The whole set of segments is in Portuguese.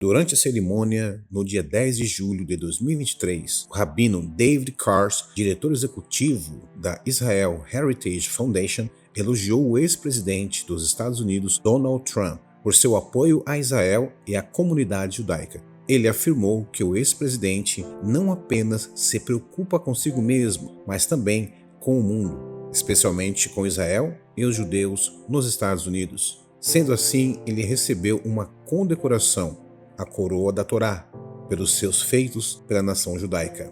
Durante a cerimônia, no dia 10 de julho de 2023, o rabino David Kars, diretor executivo da Israel Heritage Foundation, elogiou o ex-presidente dos Estados Unidos, Donald Trump, por seu apoio a Israel e à comunidade judaica. Ele afirmou que o ex-presidente não apenas se preocupa consigo mesmo, mas também com o mundo, especialmente com Israel e os judeus nos Estados Unidos. Sendo assim, ele recebeu uma condecoração, a coroa da Torá, pelos seus feitos pela nação judaica.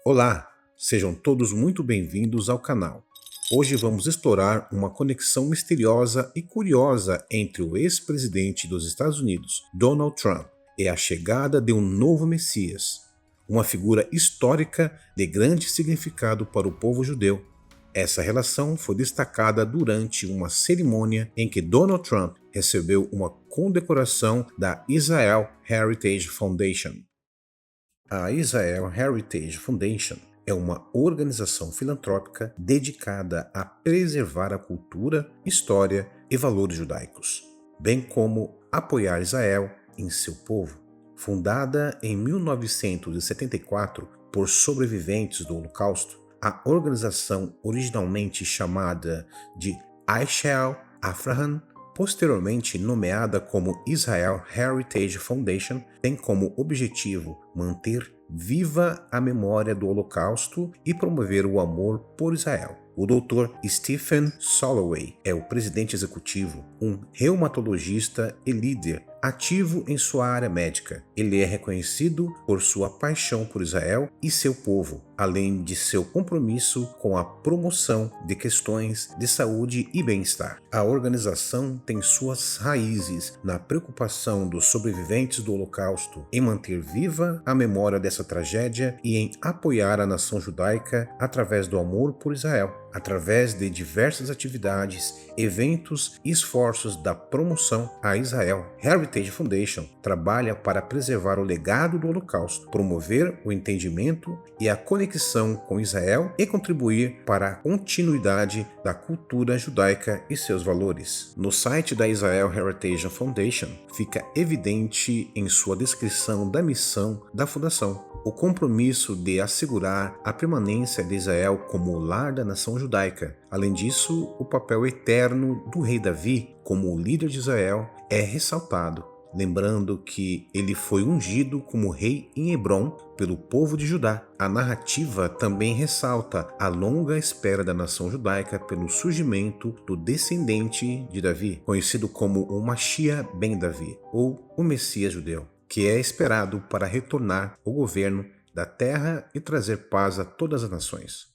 Olá, sejam todos muito bem-vindos ao canal. Hoje vamos explorar uma conexão misteriosa e curiosa entre o ex-presidente dos Estados Unidos, Donald Trump, e a chegada de um novo Messias, uma figura histórica de grande significado para o povo judeu. Essa relação foi destacada durante uma cerimônia em que Donald Trump recebeu uma condecoração da Israel Heritage Foundation. A Israel Heritage Foundation é uma organização filantrópica dedicada a preservar a cultura, história e valores judaicos, bem como apoiar Israel em seu povo. Fundada em 1974 por sobreviventes do Holocausto, a organização, originalmente chamada de Aishel Avraham, posteriormente nomeada como Israel Heritage Foundation, tem como objetivo manter viva a memória do Holocausto e promover o amor por Israel. O Dr. Stephen Soloway é o presidente executivo, um reumatologista e líder ativo em sua área médica. Ele é reconhecido por sua paixão por Israel e seu povo, além de seu compromisso com a promoção de questões de saúde e bem-estar. A organização tem suas raízes na preocupação dos sobreviventes do Holocausto, em manter viva a memória dessa tragédia e em apoiar a nação judaica através do amor por Israel, através de diversas atividades, eventos e esforços da promoção a Israel. Heritage Foundation trabalha para preservar o legado do Holocausto, promover o entendimento e a conexão com Israel e contribuir para a continuidade da cultura judaica e seus valores. No site da Israel Heritage Foundation fica evidente em sua descrição da missão da fundação o compromisso de assegurar a permanência de Israel como o lar da nação judaica. Além disso, o papel eterno do rei Davi como o líder de Israel é ressaltado, lembrando que ele foi ungido como rei em Hebrom pelo povo de Judá. A narrativa também ressalta a longa espera da nação judaica pelo surgimento do descendente de Davi, conhecido como o Mashiach ben Davi, ou o Messias judeu, que é esperado para retornar ao governo da terra e trazer paz a todas as nações.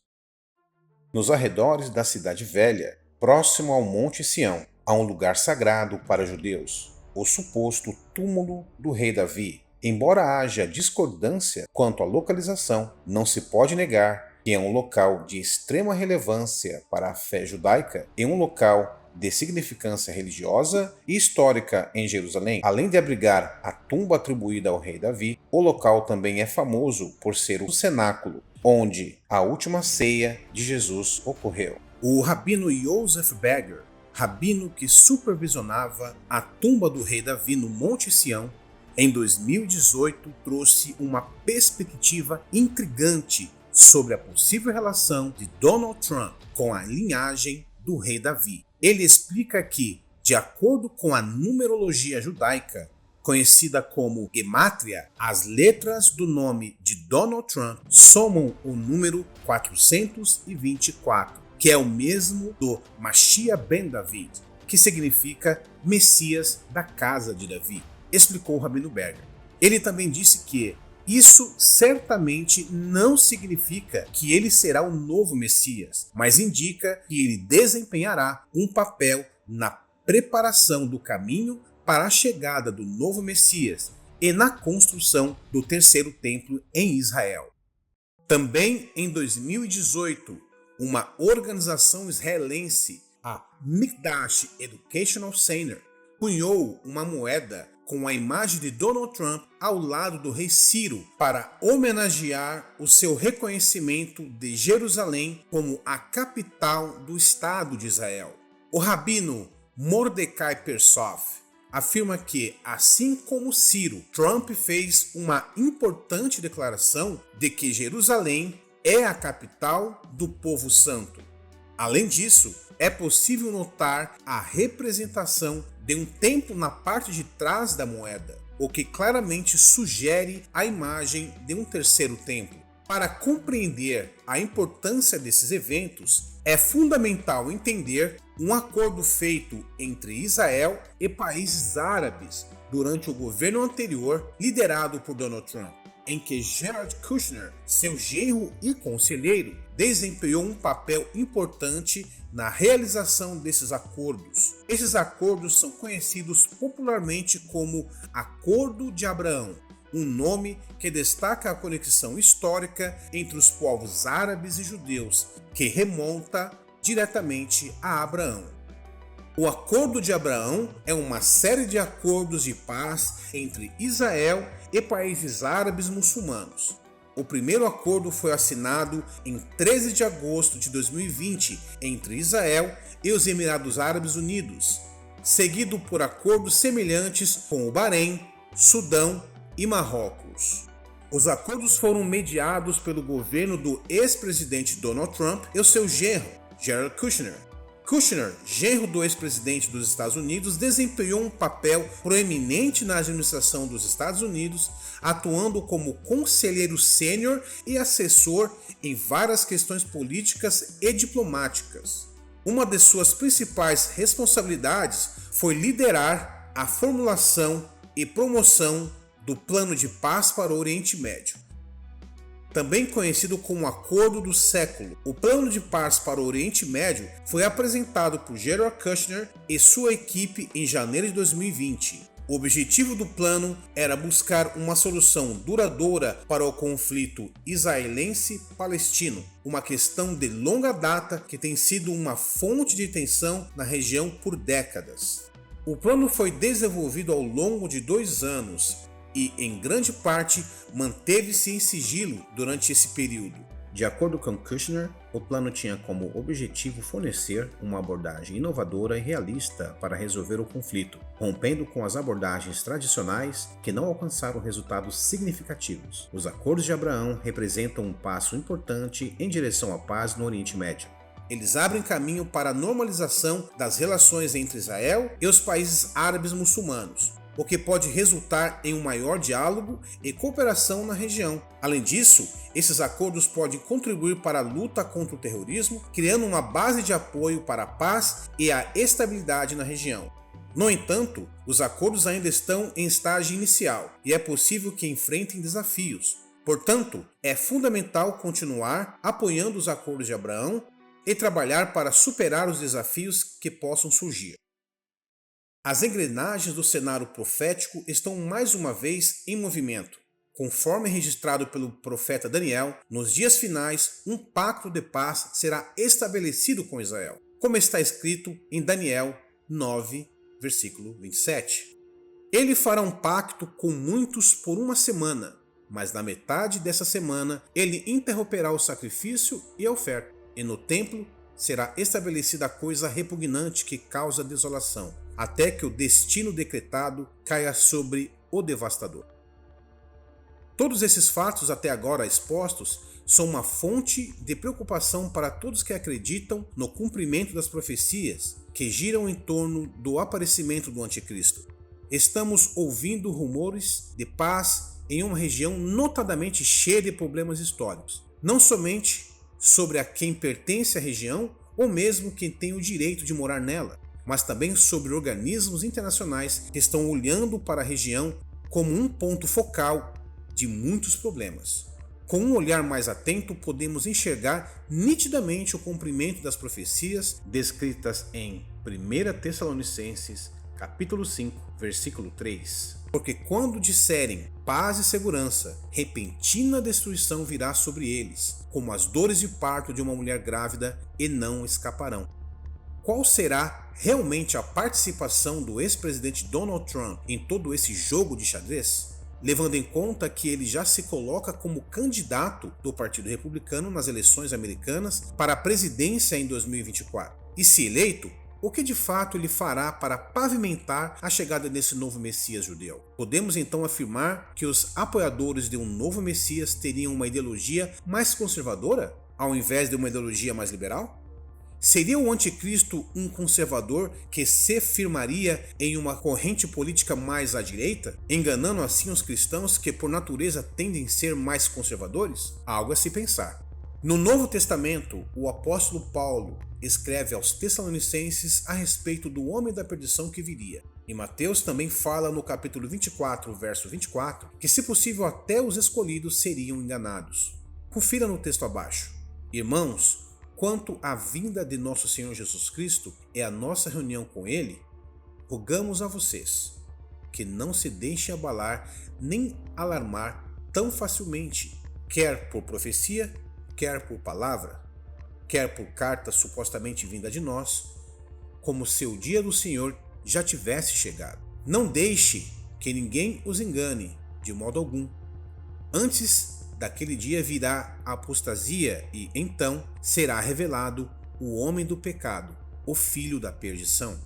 Nos arredores da Cidade Velha, próximo ao Monte Sião, há um lugar sagrado para judeus, o suposto túmulo do rei Davi. Embora haja discordância quanto à localização, não se pode negar que é um local de extrema relevância para a fé judaica e um local de significância religiosa e histórica em Jerusalém. Além de abrigar a tumba atribuída ao rei Davi, o local também é famoso por ser o cenáculo onde a última ceia de Jesus ocorreu. O rabino Joseph Berger, rabino que supervisionava a tumba do rei Davi no Monte Sião, em 2018 trouxe uma perspectiva intrigante sobre a possível relação de Donald Trump com a linhagem do rei Davi. Ele explica que, de acordo com a numerologia judaica, conhecida como Gemátria, as letras do nome de Donald Trump somam o número 424, que é o mesmo do Mashiach ben David, que significa Messias da casa de Davi, explicou o rabino Berger. Ele também disse que isso certamente não significa que ele será o novo Messias, mas indica que ele desempenhará um papel na preparação do caminho para a chegada do novo Messias e na construção do terceiro templo em Israel. Também em 2018, uma organização israelense, a Mikdash Educational Center, cunhou uma moeda com a imagem de Donald Trump ao lado do rei Ciro para homenagear o seu reconhecimento de Jerusalém como a capital do Estado de Israel. O rabino Mordecai Persov afirma que, assim como Ciro, Trump fez uma importante declaração de que Jerusalém é a capital do povo santo. Além disso, é possível notar a representação de um templo na parte de trás da moeda, o que claramente sugere a imagem de um terceiro templo. Para compreender a importância desses eventos, é fundamental entender um acordo feito entre Israel e países árabes durante o governo anterior, liderado por Donald Trump, em que Jared Kushner, seu genro e conselheiro, desempenhou um papel importante na realização desses acordos. Esses acordos são conhecidos popularmente como Acordo de Abraão, um nome que destaca a conexão histórica entre os povos árabes e judeus, que remonta diretamente a Abraão. O Acordo de Abraão é uma série de acordos de paz entre Israel e países árabes muçulmanos. O primeiro acordo foi assinado em 13 de agosto de 2020 entre Israel e os Emirados Árabes Unidos, seguido por acordos semelhantes com o Bahrein, Sudão e Marrocos. Os acordos foram mediados pelo governo do ex-presidente Donald Trump e o seu genro, Jared Kushner. Kushner, genro do ex-presidente dos Estados Unidos, desempenhou um papel proeminente na administração dos Estados Unidos, atuando como conselheiro sênior e assessor em várias questões políticas e diplomáticas. Uma de suas principais responsabilidades foi liderar a formulação e promoção do Plano de Paz para o Oriente Médio, também conhecido como Acordo do Século. O Plano de Paz para o Oriente Médio foi apresentado por Jared Kushner e sua equipe em janeiro de 2020. O objetivo do plano era buscar uma solução duradoura para o conflito israelense-palestino, uma questão de longa data que tem sido uma fonte de tensão na região por décadas. O plano foi desenvolvido ao longo de 2 anos e, em grande parte, manteve-se em sigilo durante esse período. De acordo com Kushner, o plano tinha como objetivo fornecer uma abordagem inovadora e realista para resolver o conflito, rompendo com as abordagens tradicionais que não alcançaram resultados significativos. Os Acordos de Abraão representam um passo importante em direção à paz no Oriente Médio. Eles abrem caminho para a normalização das relações entre Israel e os países árabes muçulmanos, o que pode resultar em um maior diálogo e cooperação na região. Além disso, esses acordos podem contribuir para a luta contra o terrorismo, criando uma base de apoio para a paz e a estabilidade na região. No entanto, os acordos ainda estão em estágio inicial e é possível que enfrentem desafios. Portanto, é fundamental continuar apoiando os Acordos de Abraão e trabalhar para superar os desafios que possam surgir. As engrenagens do cenário profético estão mais uma vez em movimento. Conforme registrado pelo profeta Daniel, nos dias finais, um pacto de paz será estabelecido com Israel, como está escrito em Daniel 9, versículo 27. Ele fará um pacto com muitos por 1 semana, mas na metade dessa semana ele interromperá o sacrifício e a oferta, e no templo será estabelecida a coisa repugnante que causa desolação, até que o destino decretado caia sobre o devastador. Todos esses fatos até agora expostos são uma fonte de preocupação para todos que acreditam no cumprimento das profecias que giram em torno do aparecimento do Anticristo. Estamos ouvindo rumores de paz em uma região notadamente cheia de problemas históricos, não somente sobre a quem pertence à região ou mesmo quem tem o direito de morar nela, mas também sobre organismos internacionais que estão olhando para a região como um ponto focal de muitos problemas. Com um olhar mais atento, podemos enxergar nitidamente o cumprimento das profecias descritas em 1 Tessalonicenses, capítulo 5, versículo 3. Porque quando disserem paz e segurança, repentina destruição virá sobre eles, como as dores de parto de uma mulher grávida, e não escaparão. Qual será realmente a participação do ex-presidente Donald Trump em todo esse jogo de xadrez? Levando em conta que ele já se coloca como candidato do Partido Republicano nas eleições americanas para a presidência em 2024. E se eleito, o que de fato ele fará para pavimentar a chegada desse novo Messias judeu? Podemos então afirmar que os apoiadores de um novo Messias teriam uma ideologia mais conservadora, ao invés de uma ideologia mais liberal? Seria o anticristo um conservador que se firmaria em uma corrente política mais à direita, enganando assim os cristãos que por natureza tendem a ser mais conservadores? Algo a se pensar. No Novo Testamento, o apóstolo Paulo escreve aos Tessalonicenses a respeito do homem da perdição que viria. E Mateus também fala no capítulo 24, verso 24, que se possível até os escolhidos seriam enganados. Confira no texto abaixo. Irmãos, quanto à vinda de nosso Senhor Jesus Cristo e a nossa reunião com Ele, rogamos a vocês que não se deixem abalar nem alarmar tão facilmente, quer por profecia, quer por palavra, quer por carta supostamente vinda de nós, como se o dia do Senhor já tivesse chegado. Não deixe que ninguém os engane de modo algum. Antes daquele dia virá a apostasia e então será revelado o homem do pecado, o filho da perdição.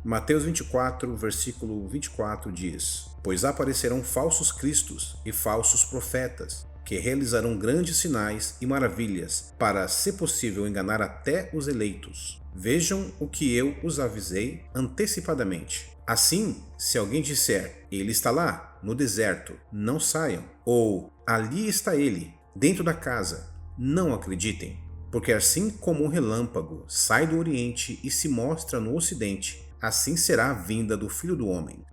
Mateus 24, versículo 24 diz: Pois aparecerão falsos cristos e falsos profetas, que realizarão grandes sinais e maravilhas, para, se possível, enganar até os eleitos. Vejam o que eu os avisei antecipadamente. Assim, se alguém disser, ele está lá, no deserto, não saiam, ou ali está ele, dentro da casa, não acreditem, porque assim como um relâmpago sai do Oriente e se mostra no Ocidente, assim será a vinda do Filho do Homem.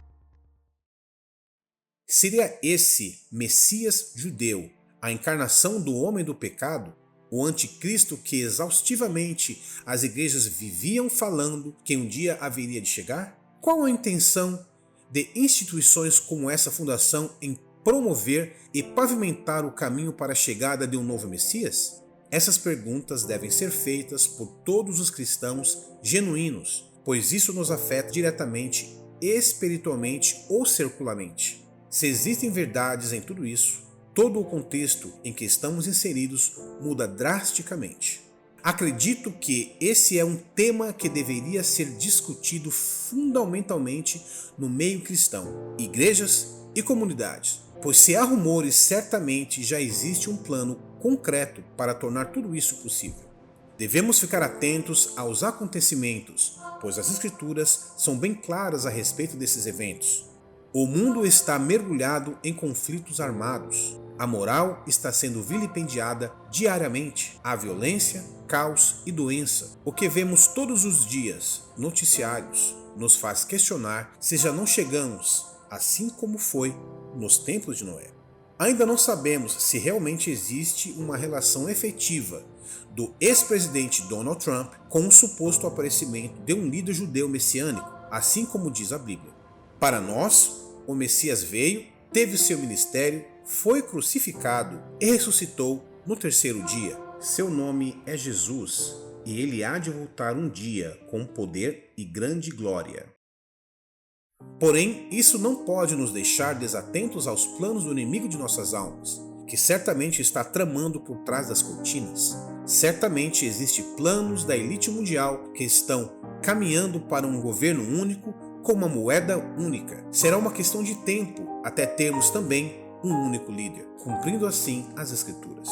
Seria esse Messias judeu a encarnação do homem do pecado, o anticristo que exaustivamente as igrejas viviam falando que um dia haveria de chegar? Qual a intenção de instituições como essa fundação em promover e pavimentar o caminho para a chegada de um novo Messias? Essas perguntas devem ser feitas por todos os cristãos genuínos, pois isso nos afeta diretamente, espiritualmente ou circularmente. Se existem verdades em tudo isso, todo o contexto em que estamos inseridos muda drasticamente. Acredito que esse é um tema que deveria ser discutido fundamentalmente no meio cristão, igrejas e comunidades, pois se há rumores, certamente já existe um plano concreto para tornar tudo isso possível. Devemos ficar atentos aos acontecimentos, pois as Escrituras são bem claras a respeito desses eventos. O mundo está mergulhado em conflitos armados. A moral está sendo vilipendiada diariamente. Há violência, caos e doença. O que vemos todos os dias, noticiários, nos faz questionar se já não chegamos, assim como foi nos tempos de Noé. Ainda não sabemos se realmente existe uma relação efetiva do ex-presidente Donald Trump com o suposto aparecimento de um líder judeu messiânico, assim como diz a Bíblia. Para nós, o Messias veio, teve seu ministério, foi crucificado e ressuscitou no terceiro dia. Seu nome é Jesus e ele há de voltar um dia com poder e grande glória. Porém, isso não pode nos deixar desatentos aos planos do inimigo de nossas almas, que certamente está tramando por trás das cortinas. Certamente existem planos da elite mundial que estão caminhando para um governo único com uma moeda única. Será uma questão de tempo até termos também um único líder, cumprindo assim as Escrituras.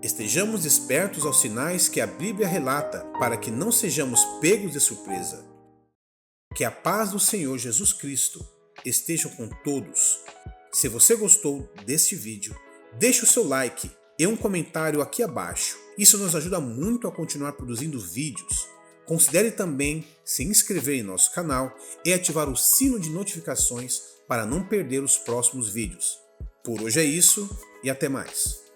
Estejamos espertos aos sinais que a Bíblia relata para que não sejamos pegos de surpresa. Que a paz do Senhor Jesus Cristo esteja com todos. Se você gostou deste vídeo, deixe o seu like e um comentário aqui abaixo. Isso nos ajuda muito a continuar produzindo vídeos. Considere também se inscrever em nosso canal e ativar o sino de notificações para não perder os próximos vídeos. Por hoje é isso e até mais.